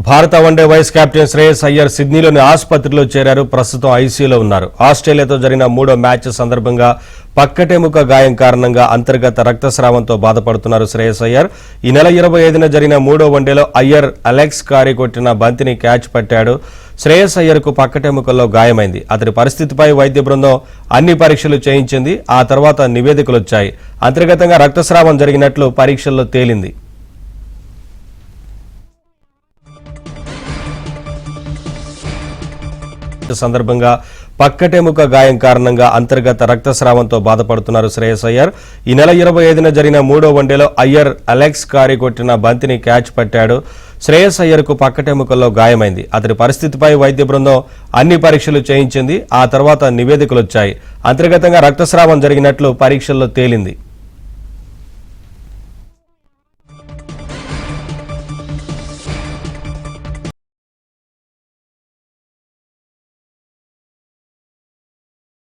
భారత one day vice captain Shreyas Iyer సిడ్నీలోని ఆసుపత్రిలో చేరారు. ప్రస్తుతం ఐసీయూలో ఉన్నారు. ఆస్ట్రేలియాతో జరిగిన 3వ మ్యాచ్ సందర్భంగా పక్కటెముక గాయం కారణంగా అంతర్గత రక్తస్రావంతో బాధపడుతున్నారు శ్రేయస్ అయ్యర్. ఈ నెల 25న జరిగిన 3వ వన్డేలో అయ్యర్ అలెక్స్ కారీ కొట్టిన బంతిని క్యాచ్ పట్టాడు. శ్రేయస్ అయ్యర్కు పక్కటెముకల్లో గాయమైంది. అతని పరిస్థితిపై వైద్య బృందం అన్ని పరీక్షలు చేయించింది. ఆ తర్వాత నివేదికలు వచ్చాయి. అంతర్గతంగా రక్తస్రావం జరిగినట్లు పరీక్షల్లో తేలింది. సందర్భంగా పక్కటెముక గాయం కారణంగా అంతర్గత రక్తస్రావంతో బాధపడుతున్నారు శ్రేయస్ అయ్యర్. ఈ నెల 25న జరిగిన 3వ వన్డేలో అయ్యర్ అలెక్స్ కారీ కొట్టిన బంతిని క్యాచ్ పట్టాడు. శ్రేయస్ అయ్యర్కు పక్కటెముకల్లో గాయమైంది. అతని పరిస్థితిపై వైద్య బృందం అన్ని పరీక్షలు చేయించింది. ఆ తర్వాత నివేదికలు వచ్చాయి. అంతర్గతంగా రక్తస్రావం జరిగినట్లు పరీక్షల్లో తేలింది.